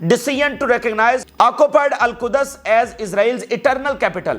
decision to recognize occupied Al-Quds as Israel's eternal capital।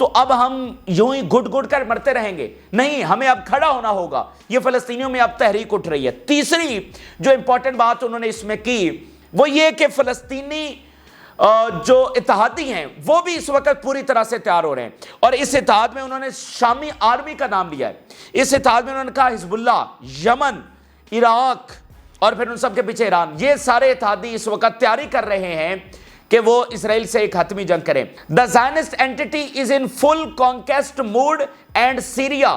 تو اب ہم یوں ہی گھٹ گھٹ کر مرتے رہیں گے؟ نہیں، ہمیں اب کھڑا ہونا ہوگا۔ یہ فلسطینیوں میں اب تحریک اٹھ رہی ہے۔ تیسری جو امپورٹنٹ بات انہوں نے اس میں کی وہ یہ کہ فلسطینی جو اتحادی ہیں وہ بھی اس وقت پوری طرح سے تیار ہو رہے ہیں، اور اس اتحاد میں انہوں نے شامی آرمی کا نام لیا ہے۔ اس اتحاد میں انہوں نے کہا حزب اللہ، یمن، عراق اور پھر ان سب کے پیچھے ایران، یہ سارے اتحادی اس وقت تیاری کر رہے ہیں کہ وہ اسرائیل سے ایک حتمی جنگ کریں۔ The Zionist entity is in full conquest mood and Syria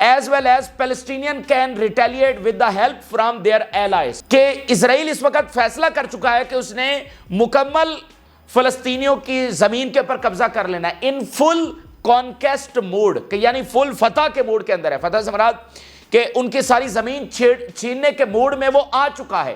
as well as Palestinian can retaliate with the help from their allies۔ کہ اسرائیل اس وقت فیصلہ کر چکا ہے کہ اس نے مکمل فلسطینیوں کی زمین کے اوپر قبضہ کر لینا ہے، ان فل کانکیسٹ موڈ، کہ یعنی فل فتح کے موڈ کے اندر ہے۔ فتح سے مراد کہ ان کی ساری زمین چھیننے کے موڈ میں وہ آ چکا ہے۔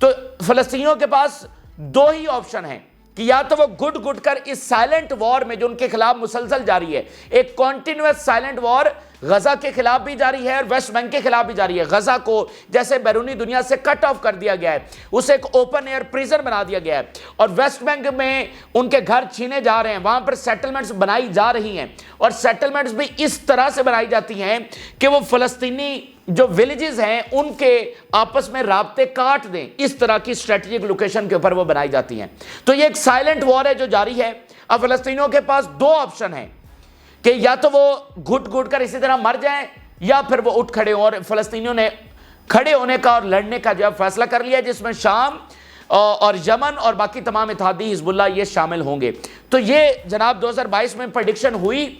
تو فلسطینیوں کے پاس دو ہی آپشن ہیں کہ یا تو وہ گھٹ گھٹ کر اس سائلنٹ وار میں جو ان کے خلاف مسلسل جاری ہے، ایک کنٹینیوس سائلنٹ وار غزہ کے خلاف بھی جاری ہے اور ویسٹ بینک کے خلاف بھی جاری ہے۔ غزہ کو جیسے بیرونی دنیا سے کٹ آف کر دیا گیا ہے، اسے ایک اوپن ایئر پریزن بنا دیا گیا ہے، اور ویسٹ بینک میں ان کے گھر چھینے جا رہے ہیں، وہاں پر سیٹلمنٹس بنائی جا رہی ہیں، اور سیٹلمنٹس بھی اس طرح سے بنائی جاتی ہیں کہ وہ فلسطینی جو ولیجز ہیں ان کے آپس میں رابطے کاٹ دیں، اس طرح کی اسٹریٹجک لوکیشن کے اوپر وہ بنائی جاتی ہیں۔ تو یہ ایک سائلنٹ وار ہے جو جاری ہے۔ اب فلسطینیوں کے پاس دو آپشن ہیں کہ یا تو وہ گھٹ گھٹ کر اسی طرح مر جائیں یا پھر وہ اٹھ کھڑے ہوں، اور فلسطینیوں نے کھڑے ہونے کا اور لڑنے کا جو فیصلہ کر لیا، جس میں شام اور یمن اور باقی تمام اتحادی حزب اللہ یہ شامل ہوں گے۔ تو یہ جناب 2022 میں پریڈکشن ہوئی،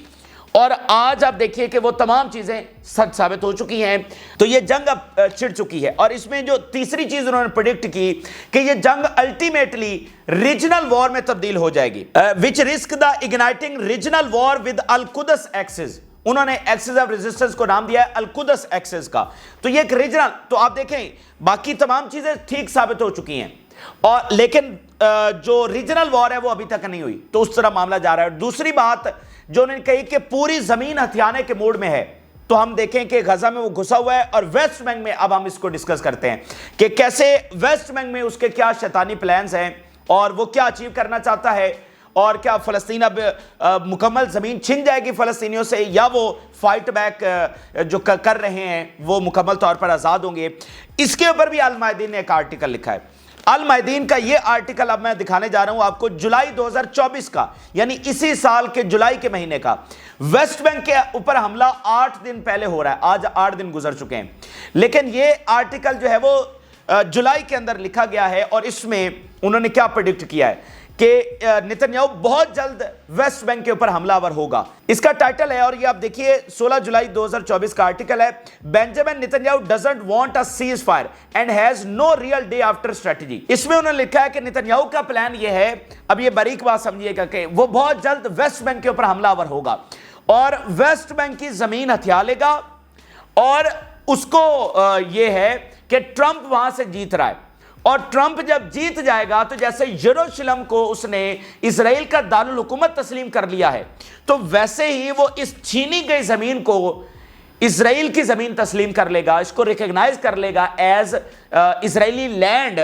اور آج آپ دیکھیے کہ وہ تمام چیزیں سچ ثابت ہو چکی ہیں۔ تو یہ جنگ اب چھڑ چکی ہے، اور اس میں جو تیسری چیز انہوں نے پریڈکٹ کی کہ یہ جنگ الٹیمیٹلی ریجنل وار میں تبدیل ہو جائے گی، which risk the igniting regional war with Al-Quds axis۔ انہوں نے ایکسس آف ریزسٹنس کو نام دیا ہے القدس ایکسس کا۔ تو یہ ایک ریجنل، تو آپ دیکھیں باقی تمام چیزیں ٹھیک ثابت ہو چکی ہیں، اور لیکن جو ریجنل وار ہے وہ ابھی تک نہیں ہوئی، تو اس طرح معاملہ جا رہا ہے۔ دوسری بات جو انہوں نے کہی کہ پوری زمین ہتھیانے کے موڈ میں ہے، تو ہم دیکھیں کہ غزہ میں وہ گھسا ہوا ہے، اور ویسٹ بینک میں اب ہم اس کو ڈسکس کرتے ہیں کہ کیسے ویسٹ بینک میں اس کے کیا شیطانی پلانز ہیں، اور وہ کیا اچیو کرنا چاہتا ہے، اور کیا فلسطین اب مکمل زمین چھن جائے گی فلسطینیوں سے، یا وہ فائٹ بیک جو کر رہے ہیں وہ مکمل طور پر آزاد ہوں گے۔ اس کے اوپر بھی المایدین نے ایک آرٹیکل لکھا ہے۔ المایدین کا یہ آرٹیکل اب میں دکھانے جا رہا ہوں آپ کو، جولائی 2024 کا، یعنی اسی سال کے جولائی کے مہینے کا۔ ویسٹ بینک کے اوپر حملہ 8 دن پہلے ہو رہا ہے، آج 8 دن گزر چکے ہیں، لیکن یہ آرٹیکل جو ہے وہ جولائی کے اندر لکھا گیا ہے، اور اس میں انہوں نے کیا پریڈکٹ کیا ہے کہ نتنیاہو بہت جلد ویسٹ بینک کے اوپر حملہ آور ہوگا۔ اس کا ٹائٹل ہے، اور یہ آپ دیکھیے 16 جولائی 2024 کا آرٹیکل ہے، بینجامن Netanyahu doesn't want a ceasefire and has no real day after strategy۔ اس میں انہوں نے لکھا ہے کہ نتنیاہو کا پلان یہ ہے، اب یہ باریک بات سمجھیے گا، کہ وہ بہت جلد ویسٹ بینک کے اوپر حملہ آور ہوگا، اور ویسٹ بینک کی زمین ہتھیا لے گا، اور اس کو یہ ہے کہ ٹرمپ وہاں سے جیت رہا ہے، اور ٹرمپ جب جیت جائے گا تو جیسے یروشلم کو اس نے اسرائیل کا دارالحکومت تسلیم کر لیا ہے، تو ویسے ہی وہ اس چھینی گئی زمین کو اسرائیل کی زمین تسلیم کر لے گا، اس کو ریکگنائز کر لے گا ایز اسرائیلی لینڈ،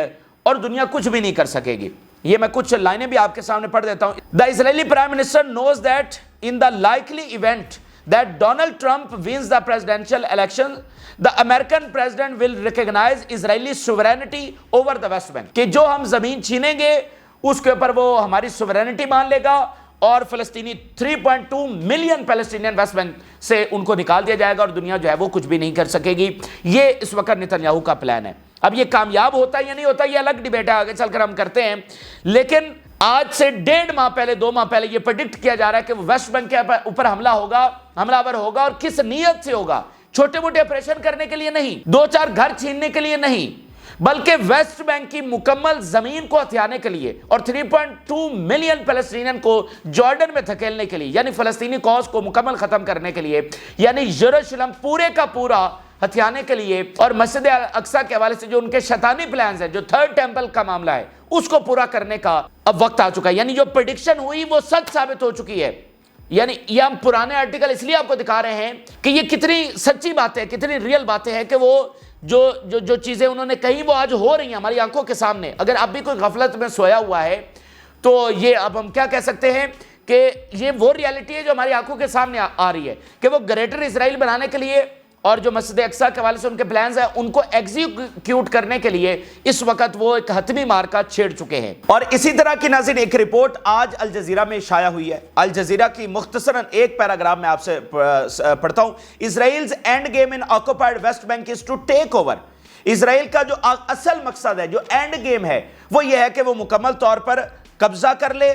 اور دنیا کچھ بھی نہیں کر سکے گی۔ یہ میں کچھ لائنیں بھی آپ کے سامنے پڑھ دیتا ہوں۔ The Israeli Prime Minister knows that in the likely event that Donald Trump wins the presidential election, the American president will recognize Israeli sovereignty over the West Bank۔ کہ جو ہم زمین چھینیں گے اس کے اوپر وہ ہماری سوورینٹی مان لے گا، اور فلسطینی 3.2 ملین فلسطینین ویسٹ بینک سے ان کو نکال دیا جائے گا، اور دنیا جو ہے وہ کچھ بھی نہیں کر سکے گی۔ یہ اس وقت نتنیاہو کا پلان ہے۔ اب یہ کامیاب ہوتا ہے یا نہیں ہوتا یہ الگ ڈیبیٹ ہے، آگے چل کر ہم کرتے ہیں، لیکن آج سے 1.5 ماہ پہلے 2 ماہ پہلے یہ پریڈکٹ کیا جا رہا ہے کہ ویسٹ بینک کے اوپر حملہ آور ہوگا، اور کس نیت سے ہوگا؟ چھوٹے موٹے آپریشن کرنے کے لیے نہیں، 2-4 گھر چھیننے کے لیے نہیں، بلکہ ویسٹ بینک کی مکمل زمین کو ہتھیانے کے لیے، اور 3.2 ملین فلسطینین کو جارڈن میں دھکیلنے کے لیے، یعنی فلسطینی کاز کو مکمل ختم کرنے کے لیے، یعنی یروشلم پورے کا پورا ہتھیانے کے لیے، اور مسجد اقصی کے حوالے سے جو ان کے شیطانی پلانز ہیں، جو تھرڈ ٹیمپل کا معاملہ ہے، اس کو پورا کرنے کا اب وقت آ چکا ہے۔ یعنی جو پریڈکشن ہوئی وہ سچ ثابت ہو چکی ہے۔ یعنی یہ ہم پرانے آرٹیکل اس لیے آپ کو دکھا رہے ہیں کہ یہ کتنی سچی باتیں ہیں، کتنی ریئل باتیں ہیں، کہ وہ جو چیزیں انہوں نے کہیں وہ آج ہو رہی ہیں ہماری آنکھوں کے سامنے۔ اگر اب بھی کوئی غفلت میں سویا ہوا ہے تو یہ اب ہم کیا کہہ سکتے ہیں کہ یہ وہ ریالٹی ہے جو ہماری آنکھوں کے سامنے آ رہی ہے کہ وہ گریٹر اسرائیل بنانے کے لیے اور جو مسجد اقصیٰ کے حوالے سے ان کے پلانز ہیں ان کو ایگزیکیوٹ کرنے کے لیے اس وقت وہ ایک حتمی مارکہ چھیڑ چکے ہیں۔ اور اسی طرح کی ناظرین ایک رپورٹ آج الجزیرہ میں شائع ہوئی ہے۔ الجزیرہ کی مختصراً ایک پیراگراف میں آپ سے پڑھتا ہوں۔ Israel's end game in occupied West Bank is to take over. Israel کا جو اصل مقصد ہے، جو اینڈ گیم ہے، وہ یہ ہے کہ وہ مکمل طور پر قبضہ کر لے،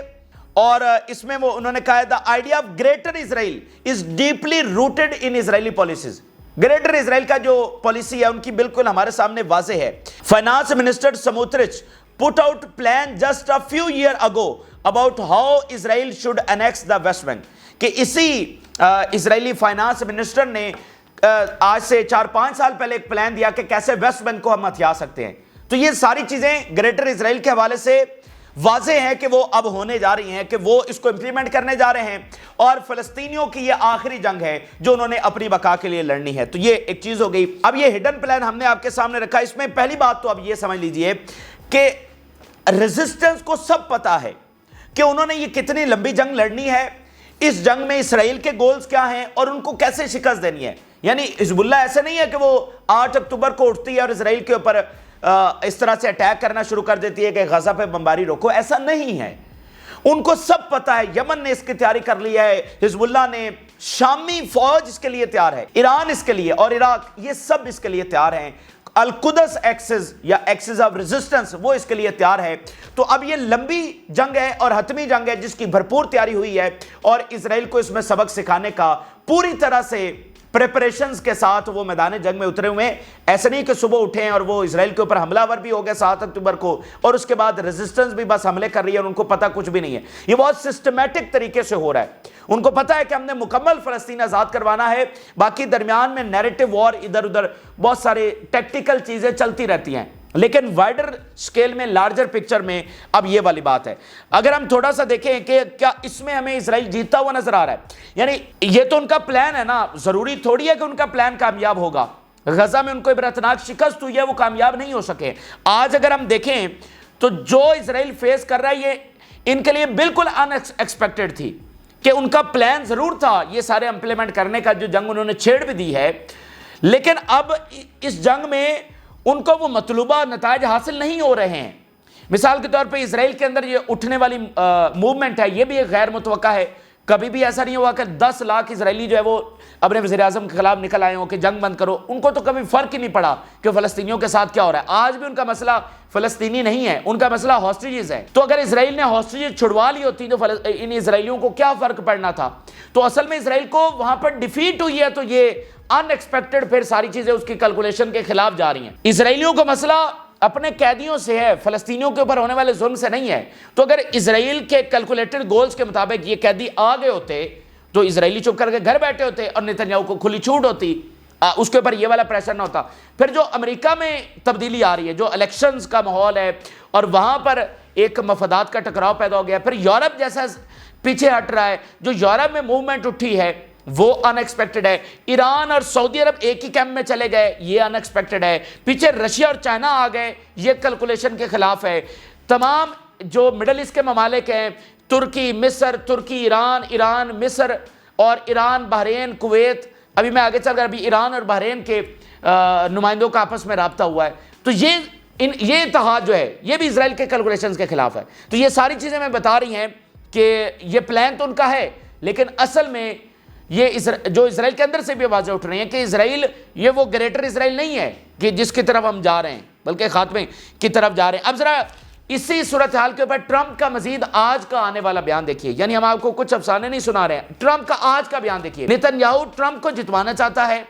اور اس میں وہ انہوں نے کہا ہے the idea of greater Israel is deeply rooted in Israeli policies۔ Greater Israel کا جو پالیسی ہے ان کی بالکل ہمارے سامنے واضح ہے۔ Finance minister Smotrich put out plan just a few years ago about how Israel should annex the West Bank، کہ اسی اسرائیلی فائنانس منسٹر نے آج سے 4-5 سال پہلے ایک پلان دیا کہ کیسے ویسٹ بینک کو ہم ہتھیا سکتے ہیں۔ تو یہ ساری چیزیں گریٹر اسرائیل کے حوالے سے واضح ہے کہ وہ اب ہونے جا رہی ہیں، کہ وہ اس کو امپلیمنٹ کرنے جا رہے ہیں، اور فلسطینیوں کی یہ آخری جنگ ہے جو انہوں نے اپنی بقا کے لیے لڑنی ہے۔ تو یہ ایک چیز ہو گئی۔ اب یہ ہڈن پلان ہم نے آپ کے سامنے رکھا۔ اس میں پہلی بات تو اب یہ سمجھ لیجئے کہ ریزسٹنس کو سب پتا ہے کہ انہوں نے یہ کتنی لمبی جنگ لڑنی ہے، اس جنگ میں اسرائیل کے گولز کیا ہیں اور ان کو کیسے شکست دینی ہے۔ یعنی حزب اللہ ایسے نہیں ہے کہ وہ 8 اکتوبر کو اٹھتی ہے اور اسرائیل کے اوپر اس طرح سے اٹیک کرنا شروع کر دیتی ہے کہ غزہ پہ بمباری روکو، ایسا نہیں ہے۔ ان کو سب پتا ہے، یمن نے اس کی تیاری کر لی ہے، حزب اللہ نے، شامی فوج اس کے لیے تیار ہے، ایران اس کے لیے، اور عراق، یہ سب اس کے لیے تیار ہیں۔ القدس ایکسس یا ایکسس آف ریزسٹنس وہ اس کے لیے تیار ہے۔ تو اب یہ لمبی جنگ ہے اور حتمی جنگ ہے جس کی بھرپور تیاری ہوئی ہے، اور اسرائیل کو اس میں سبق سکھانے کا پوری طرح سے پریپریشنز کے ساتھ وہ میدان جنگ میں اترے ہوئے ہیں۔ ایسے نہیں کہ صبح اٹھیں اور وہ اسرائیل کے اوپر حملہ ور بھی ہو گیا 7 اکتوبر کو، اور اس کے بعد ریزسٹنس بھی بس حملے کر رہی ہے اور ان کو پتہ کچھ بھی نہیں ہے۔ یہ بہت سسٹمیٹک طریقے سے ہو رہا ہے۔ ان کو پتہ ہے کہ ہم نے مکمل فلسطین آزاد کروانا ہے، باقی درمیان میں نیریٹو وار ادھر ادھر بہت سارے ٹیکٹیکل چیزیں چلتی رہتی ہیں، لیکن وائڈر سکیل میں، لارجر پکچر میں اب یہ والی بات ہے۔ اگر ہم تھوڑا سا دیکھیں کہ کیا اس میں ہمیں اسرائیل جیتتا ہوا نظر آ رہا ہے، یعنی یہ تو ان کا پلان ہے نا، ضروری تھوڑی ہے کہ ان کا پلان کامیاب ہوگا۔ غزہ میں ان کو عبرتناک شکست ہوئی ہے، وہ کامیاب نہیں ہو سکے۔ آج اگر ہم دیکھیں تو جو اسرائیل فیس کر رہا ہے یہ ان کے لیے بالکل ان ایکسپیکٹڈ تھی، کہ ان کا پلان ضرور تھا یہ سارے امپلیمنٹ کرنے کا، جو جنگ انہوں نے چھیڑ بھی دی ہے، لیکن اب اس جنگ میں ان کو وہ مطلوبہ نتائج حاصل نہیں ہو رہے ہیں۔ مثال کے طور پہ اسرائیل کے اندر یہ اٹھنے والی موومنٹ ہے، یہ بھی ایک غیر متوقع ہے۔ کبھی بھی ایسا نہیں ہوا کہ 10 لاکھ اسرائیلی جو ہے وہ اپنے وزیر اعظم کے خلاف نکل آئے ہوں کہ جنگ بند کرو۔ ان کو تو کبھی فرق ہی نہیں پڑا کہ فلسطینیوں کے ساتھ کیا ہو رہا ہے۔ آج بھی ان کا مسئلہ فلسطینی نہیں ہے، ان کا مسئلہ ہاسٹیجز ہے۔ تو اگر اسرائیل نے ہاسٹیجز چھڑوا لی ہوتی تو ان اسرائیلیوں کو کیا فرق پڑنا تھا؟ تو اصل میں اسرائیل کو وہاں پر ڈیفیٹ ہوئی ہے، تو یہ ان ایکسپیکٹڈ پھر ساری چیزیں اس کی کیلکولیشن کے خلاف جا رہی ہیں۔ اسرائیلیوں کا مسئلہ اپنے قیدیوں سے ہے، فلسطینیوں کے اوپر ہونے والے ظلم سے نہیں ہے۔ تو اگر اسرائیل کے کیلکولیٹڈ گولز کے مطابق یہ قیدی آ گئے ہوتے تو اسرائیلی چپ کر کے گھر بیٹھے ہوتے اور نتنیاہو کو کھلی چھوٹ ہوتی، اس کے اوپر یہ والا پریشر نہ ہوتا۔ پھر جو امریکہ میں تبدیلی آ رہی ہے، جو الیکشنز کا ماحول ہے اور وہاں پر ایک مفادات کا ٹکراؤ پیدا ہو گیا، پھر یورپ جیسا پیچھے ہٹ رہا ہے، جو یورپ میں موومنٹ اٹھی ہے وہ ان ایکسپیکٹڈ ہے۔ ایران اور سعودی عرب ایک ہی کیمپ میں چلے گئے، یہ ان ایکسپیکٹڈ ہے۔ پیچھے رشیا اور چائنا آ گئے، یہ کیلکولیشن کے خلاف ہے۔ تمام جو مڈل ایسٹ کے ممالک ہیں، ترکی، مصر، ترکی، ایران، مصر اور ایران، بحرین، کویت، ابھی میں آگے چل کر ابھی ایران اور بحرین کے نمائندوں کا آپس میں رابطہ ہوا ہے۔ تو یہ اتحاد جو ہے یہ بھی اسرائیل کے کیلکولیشنز کے خلاف ہے۔ تو یہ ساری چیزیں میں بتا رہی ہیں کہ یہ پلان تو ان کا ہے، لیکن اصل میں یہ جو اسرائیل کے اندر سے بھی آوازیں اٹھ رہی ہیں کہ اسرائیل یہ وہ گریٹر اسرائیل نہیں ہے کہ جس کی طرف ہم جا رہے ہیں، بلکہ خاتمے کی طرف جا رہے ہیں۔ اب ذرا اسی صورتحال کے اوپر ٹرمپ کا مزید آج کا آنے والا بیان دیکھیے، یعنی ہم آپ کو کچھ افسانے نہیں سنا رہے ہیں، ٹرمپ کا آج کا بیان دیکھیے۔ نتنیاہو ٹرمپ کو جتوانا چاہتا ہے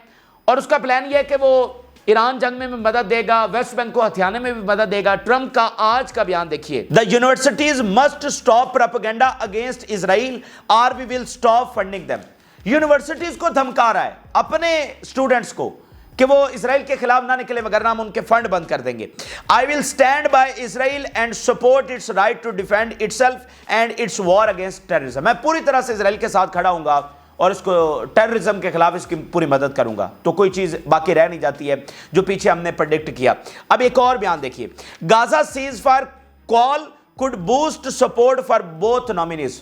اور اس کا پلان یہ ہے کہ وہ ایران جنگ میں بھی مدد دے گا، ویسٹ بینک کو ہتھیانے میں بھی مدد دے گا۔ ٹرمپ کا آج کا بیان دیکھیے۔ The universities must stop propaganda against Israel or we will stop funding them۔ Universities کو دھمکا رہا ہے اپنے اسٹوڈنٹس کو کہ وہ اسرائیل کے خلاف نہ نکلے وگرنہ ہم ان کے فنڈ بند کر دیں گے۔ I will stand by Israel and support its right to defend itself and its war against terrorism۔ میں پوری طرح سے اسرائیل کے ساتھ کھڑا ہوں گا اور اس کو ٹیررزم کے خلاف اس کی پوری مدد کروں گا۔ تو کوئی چیز باقی رہ نہیں جاتی ہے جو پیچھے ہم نے پریڈکٹ کیا۔ اب ایک اور بیان دیکھیے، غازہ cease fire call could boost support for both nominees.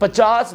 $50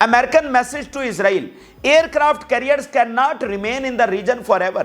American message to Israel: aircraft carriers cannot remain in the region forever.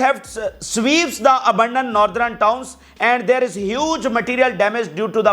thefts sweeps the abandoned northern towns and there is huge material damage due to the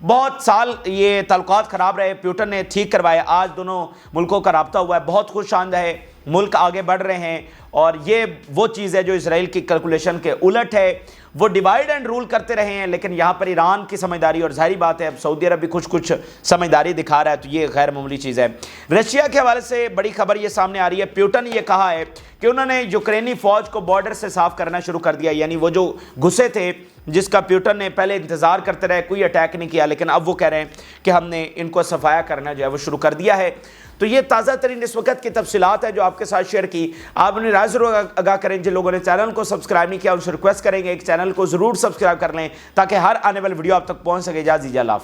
بہت سال یہ تعلقات خراب رہے، Putin نے ٹھیک کروائے، آج دونوں ملکوں کا رابطہ ہوا ہے، بہت خوش آئندہ ہے، ملک آگے بڑھ رہے ہیں، اور یہ وہ چیز ہے جو اسرائیل کی کیلکولیشن کے الٹ ہے۔ وہ ڈیوائیڈ اینڈ رول کرتے رہے ہیں، لیکن یہاں پر ایران کی سمجھداری، اور ظاہری بات ہے اب سعودی عرب بھی کچھ سمجھداری دکھا رہا ہے، تو یہ غیر معمولی چیز ہے۔ رشیا کے حوالے سے بڑی خبر یہ سامنے آ رہی ہے، پیوٹن نے یہ کہا ہے کہ انہوں نے یوکرینی فوج کو بارڈر سے صاف کرنا شروع کر دیا، یعنی وہ جو گھسے تھے جس کا پیوٹن نے پہلے انتظار کرتے رہے، کوئی اٹیک نہیں کیا، لیکن اب وہ کہہ رہے ہیں کہ ہم نے ان کو صفایا کرنا جو ہے وہ شروع کر دیا ہے۔ تو یہ تازہ ترین اس وقت کی تفصیلات ہے جو آپ کے ساتھ شیئر کی۔ آپ اپنی رائے ضرور آگاہ کریں، جن لوگوں نے چینل کو سبسکرائب نہیں کیا ان سے ریکویسٹ کریں گے ایک چینل کو ضرور سبسکرائب کر لیں تاکہ ہر آنے والی ویڈیو آپ تک پہنچ سکے۔ اجازت دیجیے، اللہ حافظ۔